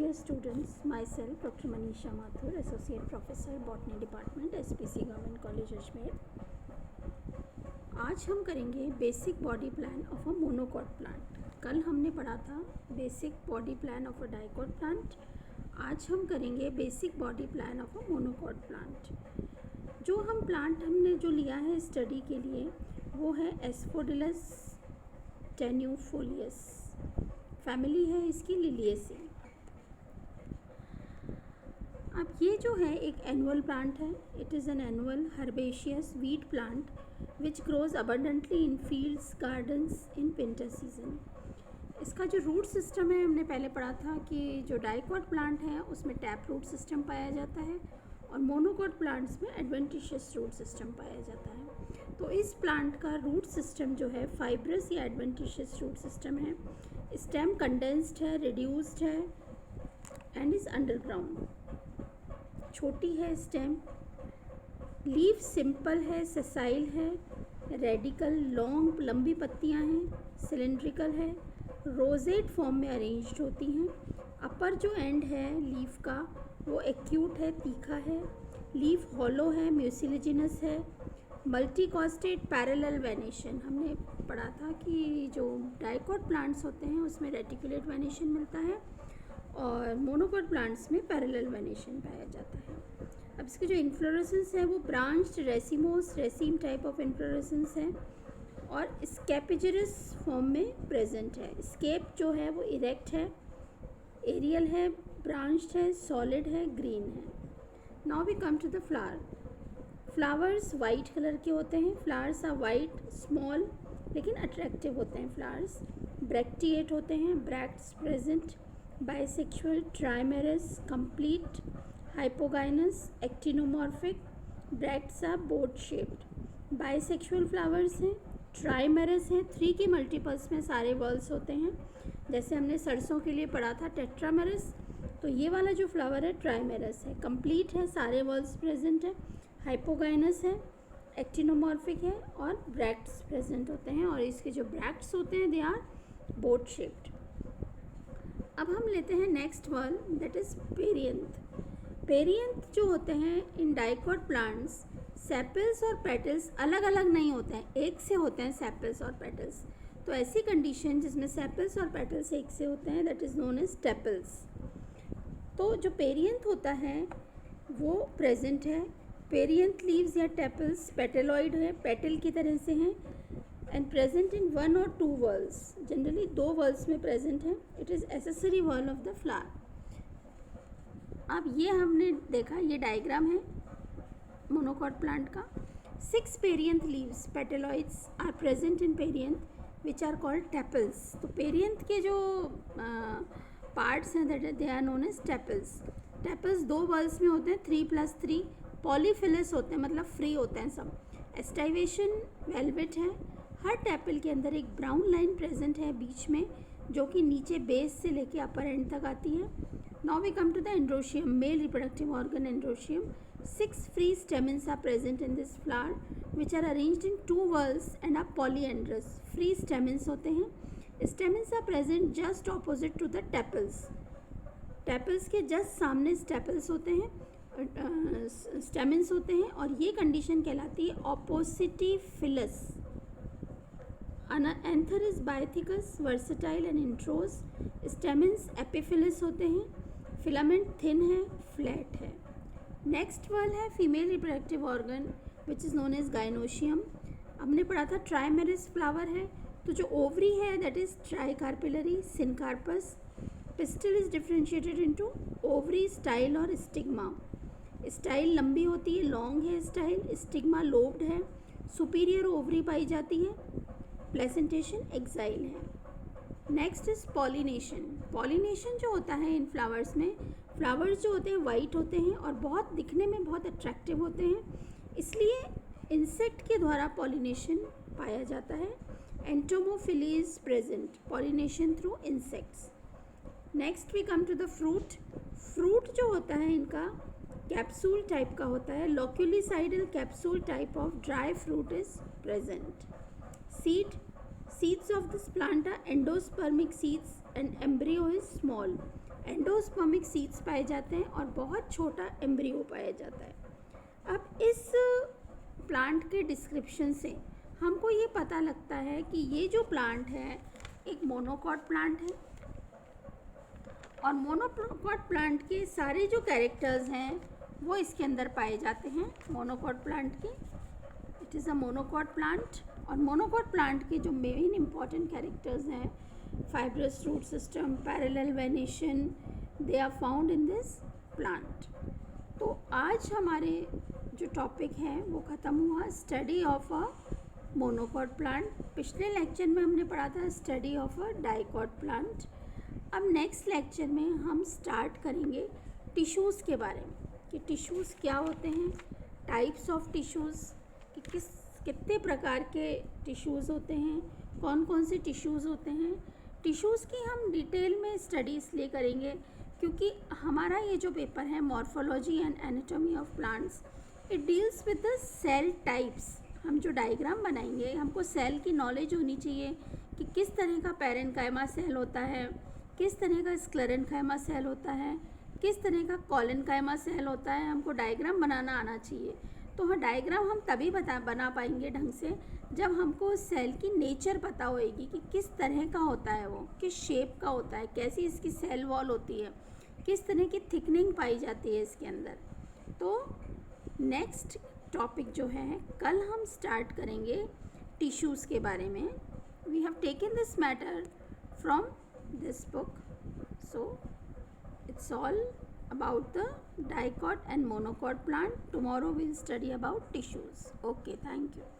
dear students, myself Dr. Manisha Mathur, Associate Professor Botany Department, SPC Government College Ajmer. आज हम करेंगे basic body plan of a monocot plant. कल हमने पढ़ा था basic body plan of a dicot plant. आज हम करेंगे basic body plan of a monocot plant. जो हम प्लांट हमने जो लिया है स्टडी के लिए वो है एस्फोडिलस टेन्यूफोलियस, फैमिली है इसकी लिलिएसी। अब ये जो है एक एनुअल प्लांट है। It is an annual herbaceous wheat plant which grows abundantly in fields gardens in winter season. इसका जो रूट सिस्टम है हमने पहले पढ़ा था कि जो डाइकॉट प्लांट है उसमें टैप रूट सिस्टम पाया जाता है और मोनोकॉट प्लांट्स में एडवेंटिशियस रूट सिस्टम पाया जाता है। तो इस प्लांट का रूट सिस्टम जो है फाइब्रस या एडवेंटिशियस रूट सिस्टम है। स्टेम कंडेंस्ड है, रिड्यूस्ड है एंड इज अंडरग्राउंड। छोटी है स्टेम, लीफ सिंपल है, सेसाइल है, रेडिकल लॉन्ग लंबी पत्तियां हैं, सिलेंड्रिकल है, रोजेट फॉर्म में अरेंज्ड होती हैं। अपर जो एंड है लीफ का वो एक्यूट है, तीखा है। लीफ हॉलो है, म्यूसिलिजिनस है। मल्टीकॉस्टेड पैरेलल वेनेशन, हमने पढ़ा था कि जो डाइकॉट प्लांट्स होते हैं उसमें रेटिकुलेट वेनेशन मिलता है और मोनोकॉट प्लांट्स में पैरेलल वेनेशन पाया जाता है। अब इसके जो इन्फ्लोरेसेंस है वो branched racemose raceme type of inflorescence है और स्केपिजरस फॉर्म में प्रेजेंट है। स्केप जो है वो इरेक्ट है, एरियल है, ब्रांच्ड है, सॉलिड है, ग्रीन है। Now we come to the flower. Flowers white colour के होते हैं। फ्लावर्स आर वाइट, स्मॉल लेकिन अट्रैक्टिव होते हैं। फ्लावर्स ब्रैक्टिएट होते हैं, bracts present, bisexual, trimerous, complete, hypogynous, actinomorphic. Bracts are boat shaped. Bisexual flowers हैं, ट्राइमेरस हैं, 3 की मल्टीपल्स में सारे वर्ल्स होते हैं। जैसे हमने सरसों के लिए पढ़ा था टेट्रामेरस, तो ये वाला जो फ्लावर है ट्राइमेरस है। कंप्लीट है, सारे वर्ल्स प्रेजेंट है, हाइपोगाइनस है, एक्टिनोमॉर्फिक है और ब्रैक्ट्स प्रेजेंट होते हैं और इसके जो ब्रैक्ट्स होते हैं दे आर बोट शेप्ड। अब हम लेते हैं next word that is perianth. Perianth जो होते हैं इन डाइकॉट प्लांट्स, सेपल्स और पेटल्स अलग अलग नहीं होते हैं, एक से होते हैं सेपल्स और पेटल्स। तो ऐसी कंडीशन जिसमें सेपल्स और पेटल्स एक से होते हैं that is known as tepals. तो जो पेरियंथ होता है वो प्रेजेंट है। पेरियंथ लीव्स या टेपल्स पेटेलॉइड है, पेटल की तरह से हैं एंड प्रेजेंट इन 1 और 2 वर्ल्स, जनरली 2 वर्ल्स में प्रेजेंट है। It is accessory whorl of the flower. अब ये हमने देखा, ये डायग्राम है मोनोकॉट प्लांट का। 6 perianth leaves petaloids are present in perianth which are called tepals. तो पेरियंथ के जो पार्ट्स हैं that they are known as tepals. Tepals 2 whorls में होते हैं, 3+3। पॉलीफिलस होते हैं, मतलब फ्री होते हैं सब। एस्टाइवेशन वेलवेट है। हर टेपल के अंदर एक ब्राउन लाइन प्रेजेंट है बीच में जो कि नीचे बेस से लेके अपर एंड तक आती है। Now we come to the androecium, male reproductive organ androecium. 6 free stamens are present in this flower which are arranged in 2 whorls and are polyandrous. Free stamens होते हैं। Stamens are present just opposite to the tepals. Tepals के just सामने staples होते हैं, stamens होते हैं और ये कंडीशन कहलाती है oppositiphyllous. Anther is bithecous, versatile and introrse. Stamens epiphyllous होते हैं, फिलामेंट थिन है, फ्लैट है। नेक्स्ट वर्ड है female reproductive organ which is known as gynoecium. हमने पढ़ा था ट्राइमेरस फ्लावर है, तो जो ओवरी है that is tricarpellary, syncarpous. Pistil is differentiated into ovary, style और स्टिग्मा। स्टाइल लंबी होती है, लॉन्ग है स्टाइल। स्टिग्मा लोब्ड है। सुपीरियर ओवरी पाई जाती है। प्लेसेंटेशन एक्साइल है। Next is pollination. पॉलिनेशन जो होता है इन फ्लावर्स में, फ्लावर्स जो होते हैं वाइट होते हैं और बहुत दिखने में बहुत अट्रैक्टिव होते हैं, इसलिए इंसेक्ट के द्वारा पॉलिनेशन पाया जाता है। Entomophily is present, pollination through insects. Next we come to the fruit. Fruit जो होता है इनका कैप्सूल टाइप का होता है। Loculicidal capsule type of dry fruit is present. Seeds of this plant are endospermic seeds and embryo is small endospermic seeds पाए जाते हैं और बहुत छोटा एम्ब्रियो पाया जाता है। अब इस प्लांट के डिस्क्रिप्शन से हमको ये पता लगता है कि ये जो प्लांट है एक मोनोकॉट प्लांट है और मोनोकॉट प्लांट के सारे जो कैरेक्टर्स हैं वो इसके अंदर पाए जाते हैं मोनोकॉट प्लांट के। It is a monocot plant और मोनोकॉट प्लांट के जो मेन इंपॉर्टेंट कैरेक्टर्स हैं fibrous root system, parallel venation, they are found in this plant. तो आज हमारे जो टॉपिक है वो ख़त्म हुआ study of a monocot plant. पिछले लेक्चर में हमने पढ़ा था study of a dicot plant. अब नेक्स्ट लेक्चर में हम स्टार्ट करेंगे टिश्यूज़ के बारे में कि टिश्यूज़ क्या होते हैं, टाइप्स ऑफ टिश्यूज़ कि कितने प्रकार के टिश्यूज़ होते हैं, कौन कौन से टिश्यूज़ होते हैं। टिश्यूज़ की हम डिटेल में स्टडी इसलिए करेंगे क्योंकि हमारा ये जो पेपर है morphology and anatomy of plants, it deals with the cell types. हम जो डायग्राम बनाएंगे हमको सेल की नॉलेज होनी चाहिए कि किस तरह का पैरेन्काइमा सेल होता है, किस तरह का स्क्लेरेन्काइमा सेल होता है, किस तरह का कोलेन्काइमा सेल होता है। हमको डायग्राम बनाना आना चाहिए। तो हाँ, डायग्राम हम तभी बना पाएंगे ढंग से जब हमको सेल की नेचर पता होएगी कि किस तरह का होता है, वो किस शेप का होता है, कैसी इसकी सेल वॉल होती है, किस तरह की थिकनिंग पाई जाती है इसके अंदर। तो नेक्स्ट टॉपिक जो है कल हम स्टार्ट करेंगे टिश्यूज़ के बारे में। We have taken this matter from this book, so it's all about the dicot and monocot plant. Tomorrow we'll study about tissues. Okay, thank you.